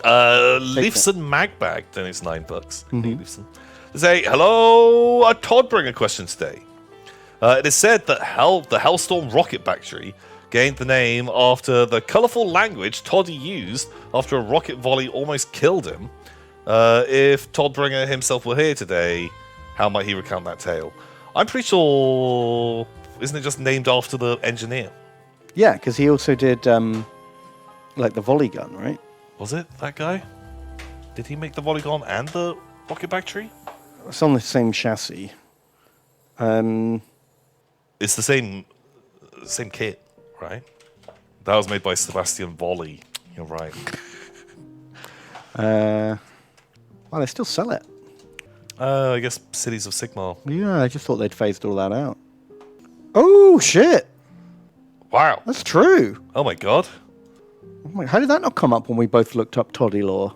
Leifson Magbag donates $9. Leifson. They say, hello, a Toddbringer question today. It is said that the Hellstorm rocket battery gained the name after the colourful language Toddy used after a rocket volley almost killed him. If Toddbringer himself were here today, how might he recount that tale? I'm pretty sure... Isn't it just named after the engineer? Yeah, because he also did, like, the volley gun, right? Was it that guy? Did he make the volley gun and the rocket battery? It's on the same chassis. It's the same kit, right? That was made by Sebastian Volley. You're right. Well, they still sell it. I guess Cities of Sigmar. Yeah, I just thought they'd phased all that out. Oh, shit! Wow. That's true. Oh my god. How did that not come up when we both looked up Toddy Lore?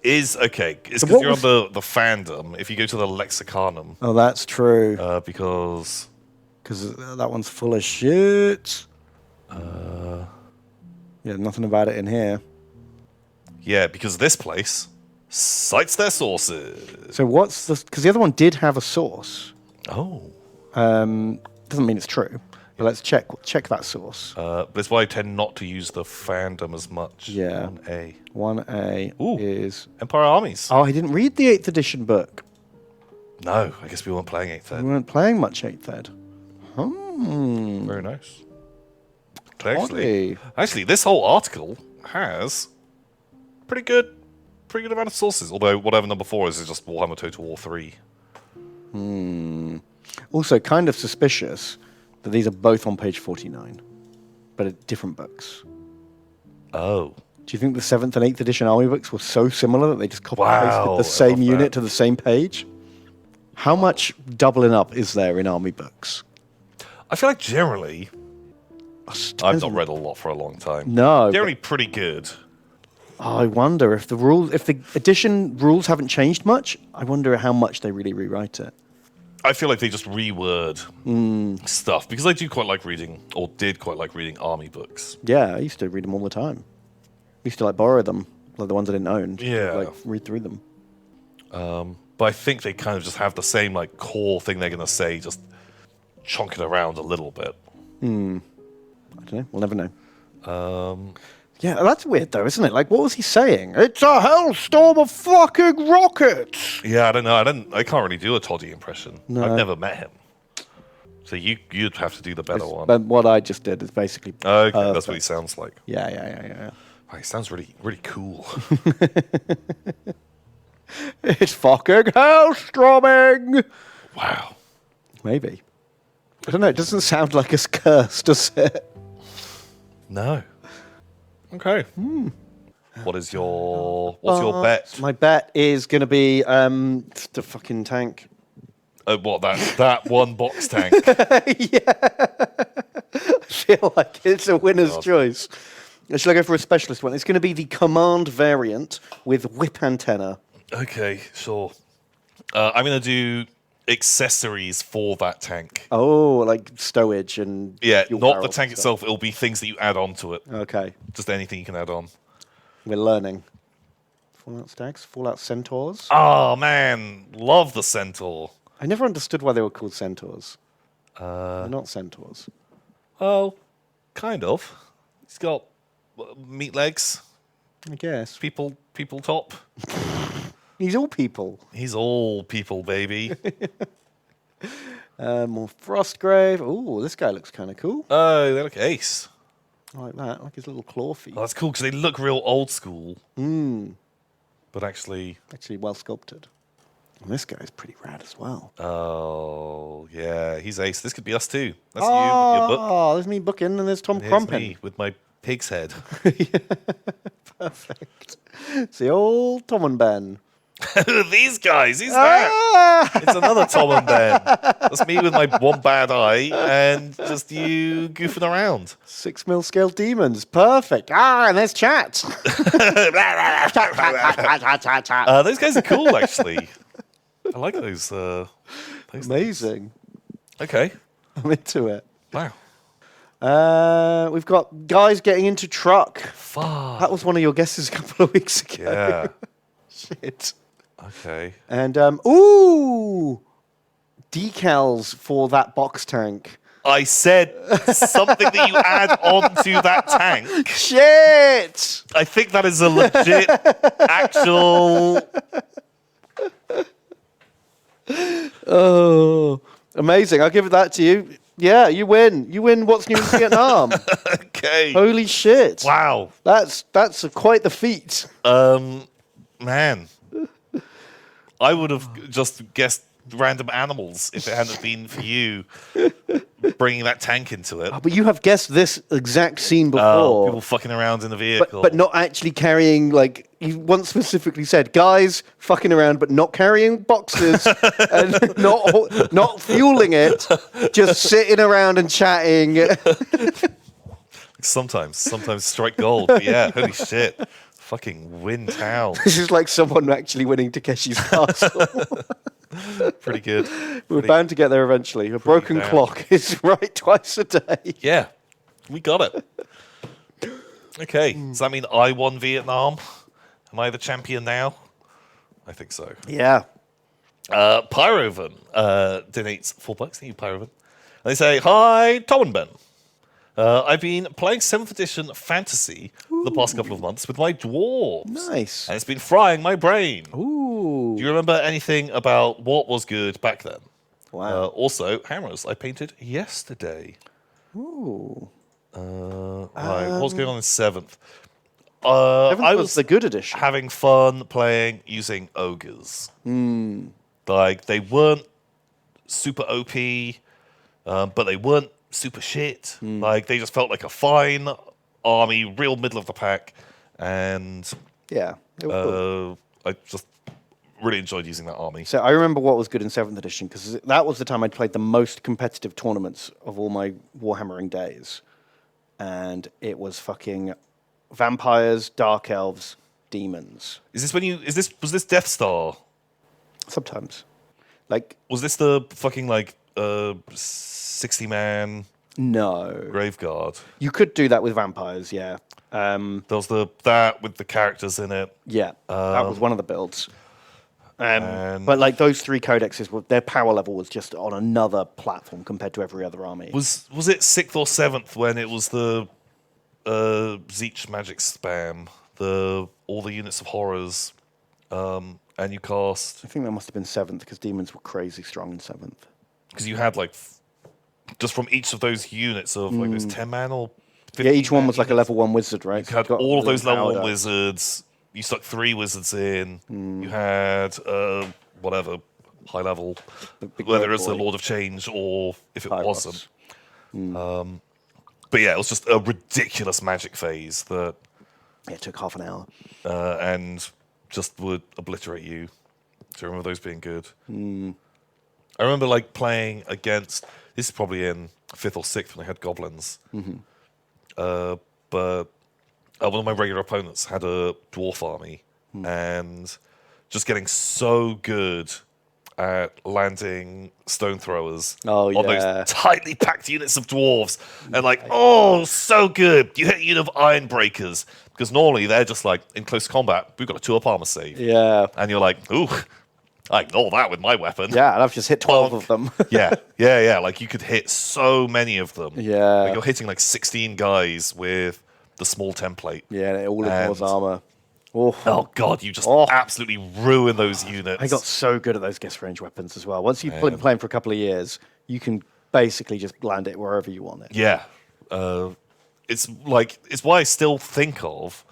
It's because what you're was- on the fandom. If you go to the Lexicanum, Oh, that's true. because That one's full of shit. Yeah, nothing about it in here. because this place cites their sources. So what's the... Because the other one did have a source. Oh. Doesn't mean it's true. But let's check that source. But it's why I tend not to use the fandom as much. Yeah. 1A. 1A Ooh. is... Empire Armies. Oh, I didn't read the 8th edition book. No, I guess we weren't playing 8th We Ed. weren't playing much 8th Ed. Very nice. Toddy. Actually, this whole article has pretty good amount of sources. Although whatever number 4 is just Warhammer Total War 3. Also, kind of suspicious that these are both on page 49, but at different books. Oh. Do you think the 7th and 8th edition army books were so similar that they just copy Wow, pasted the I same love unit that. to the same page? How much doubling up is there in army books? I feel like generally, I've Depends not on- read a lot for a long time. No. but- Generally pretty good. Oh, I wonder if the edition rules haven't changed much. I wonder how much they really rewrite it. I feel like they just reword stuff because I do quite like reading, or did quite like reading army books. Yeah, I used to read them all the time. I used to like borrow them, like the ones I didn't own. Just, Yeah. like read through them. But I think they kind of just have the same like core thing they're going to say, just chunk it around a little bit. I don't know. We'll never know. Yeah, that's weird though, isn't it? Like, what was he saying? It's a hellstorm of fucking rockets. Yeah, I don't know. I can't really do a Toddy impression. No. I've never met him. So you'd have to do the better one. But what I just did is basically. Okay, that's what he perfect. sounds like. Yeah. Oh, he sounds really, really cool. It's fucking hellstorming. Wow. Maybe. I don't know. It doesn't sound like it's cursed, does it? No. Okay. What's your bet? My bet is going to be the fucking tank. What that one box tank? I feel like it's a winner's choice. Should I go for a specialist one? It's going to be the command variant with whip antenna. Okay, sure. I'm gonna do accessories for that tank. Oh, like stowage and... Yeah, fuel not the barrels tank and stuff. itself. It'll be things that you add on to it. Okay, Just anything you can add on. we're learning. Fallout Stags, Fallout Centaurs. Oh man, love the Centaur. I never understood why they were called Centaurs. They're not Centaurs. Oh, kind of. He's got meat legs. I guess. People top. He's all people. He's all people, baby. More Frostgrave. Oh, this guy looks kind of cool. Oh, they look ace. I like that. I like his little claw feet. Oh, that's cool because they look real old school. But actually, Actually well sculpted. And this guy's pretty rad as well. oh yeah, he's ace. This could be us too. That's you with your book. Oh, there's me booking and there's Tom Here's Crumpin. me with my pig's head. Perfect. It's the old Tom and Ben. These guys, who's that? It's another Tom and Ben. That's me with my one bad eye and just you goofing around. 6 mil scale demons. Perfect. And there's chat. Those guys are cool, actually. I like those. Those Amazing. Okay. I'm into it. Wow. We've got guys getting into truck. Fuck. That was one of your guesses a couple of weeks ago. Yeah. Shit. Okay. And, decals for that box tank. I said something that you add onto that tank. Shit! I think that is a legit, actual... Oh, amazing. I'll give it that to you. Yeah, you win. You win What's New in Vietnam. Okay. Holy shit. Wow. That's quite the feat. Man. I would have just guessed random animals if it hadn't been for you bringing that tank into it. Oh, but you have guessed this exact scene before. People fucking around in the vehicle. But not actually carrying, like, you once specifically said, guys fucking around but not carrying boxes and not fueling it, just sitting around and chatting. Sometimes strike gold. But yeah, holy shit. Fucking win town. This is like someone actually winning Takeshi's Castle. Pretty good. We're bound to get there eventually. A broken down. clock is right twice a day. Yeah, we got it. Okay, does that mean I won Vietnam? Am I the champion now? I think so. Yeah. Pyrovan donates $4. Thank you, Pyrovan. And they say, hi, Tom and Ben. I've been playing 7th edition fantasy the past couple of months with my dwarves. Nice. And it's been frying my brain. Ooh. Do you remember anything about what was good back then? Wow. Also, hammers I painted yesterday. Ooh. Right, what's going on in 7th? I was the good edition. Having fun playing using ogres. Like, they weren't super OP, but they weren't super shit. Like, they just felt like a fine army, real middle of the pack, and Yeah. It was cool. I just really enjoyed using that army. So I remember what was good in 7th edition because that was the time I'd played the most competitive tournaments of all my Warhammering days. And it was fucking vampires, dark elves, demons. Was this Death Star? Sometimes. Like, Was this the fucking, like, 60-man no. Graveguard? You could do that with vampires, yeah. There was that with the characters in it. Yeah, that was one of the builds. And- But like those 3 codexes, their power level was just on another platform compared to every other army. Was it 6th or 7th when it was the Zeech magic spam, all the units of horrors, and you cast? I think that must have been 7th because demons were crazy strong in 7th. Because you had like just from each of those units of like those 10-man or 15-man Yeah, each one was like a units, level 1 wizard, right? you had Got all of those level 1 powder. wizards. You stuck 3 wizards in. You had whatever high level, big whether red it's the boy. Lord of Change or if it Pyros. wasn't. But yeah, it was just a ridiculous magic phase that Yeah, it took half an hour. and just would obliterate you. Do you remember those being good? I remember like playing against. This is probably in 5th or 6th when I had goblins. But one of my regular opponents had a dwarf army, and just getting so good at landing stone throwers Oh, on yeah. those tightly packed units of dwarves, and like, oh, so good. You hit a unit of iron breakers because normally they're just like in close combat. We've got a 2-up armor save, Yeah. and you're like, ooh, I ignore that with my weapon. Yeah, and I've just hit 12 of them. yeah. Like you could hit so many of them. Yeah. Like, you're hitting like 16 guys with the small template. Yeah, it all ignores And- armor. Oh. Oh god, you just Oh. absolutely ruin those units. I got so good at those guess range weapons as well. Once you've been Man. playing for a couple of years, you can basically just land it wherever you want it. Yeah, it's why I still think of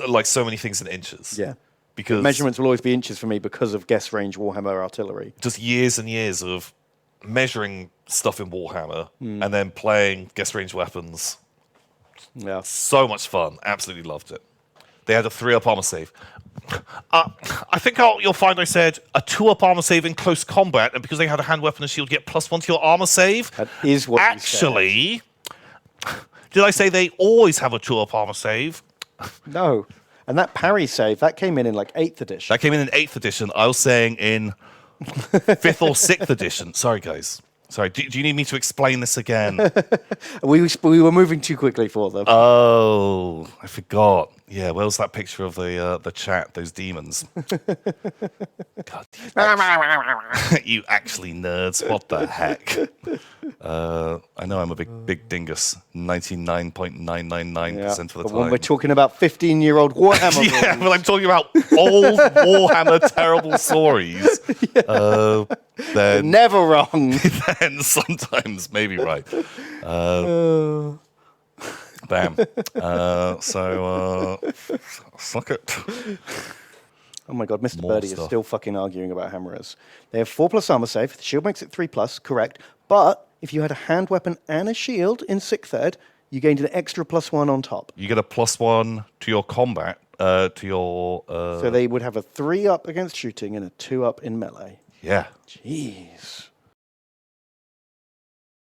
like so many things in inches. Yeah. because Measurements will always be inches for me because of guess range Warhammer artillery. just years and years of measuring stuff in Warhammer and then playing guess range weapons. Yeah. So much fun. Absolutely loved it. They had a 3-up armor save. I think you'll find I said a 2-up armor save in close combat, and because they had a hand weapon and shield, get +1 to your armor save. That is what you Actually, did I say they always have a 2-up armor save? No. And that parry save, that came in like 8th edition. That came in 8th edition. I was saying in 5th or 6th edition. Sorry, guys. Sorry, do you need me to explain this again? We were moving too quickly for them. Oh, I forgot. Yeah, where's that picture of the chat? Those demons. God, you actually nerds. What the heck? I know I'm a big dingus. 99.999% of the but time. when we're talking about 15-year-old Warhammer yeah, rules. but I'm talking about old Warhammer terrible stories. Then Never wrong. then sometimes maybe right. Bam. Suck it. Oh my god, Mr. More Birdie is stuff. still fucking arguing about hammerers. They have 4+ armor save. The shield makes it 3+, correct. But if you had a hand weapon and a shield in 6th ed, you gained an extra +1 on top. You get a +1 to your combat, to your... So they would have a 3 up against shooting and a 2 up in melee. Yeah. Jeez.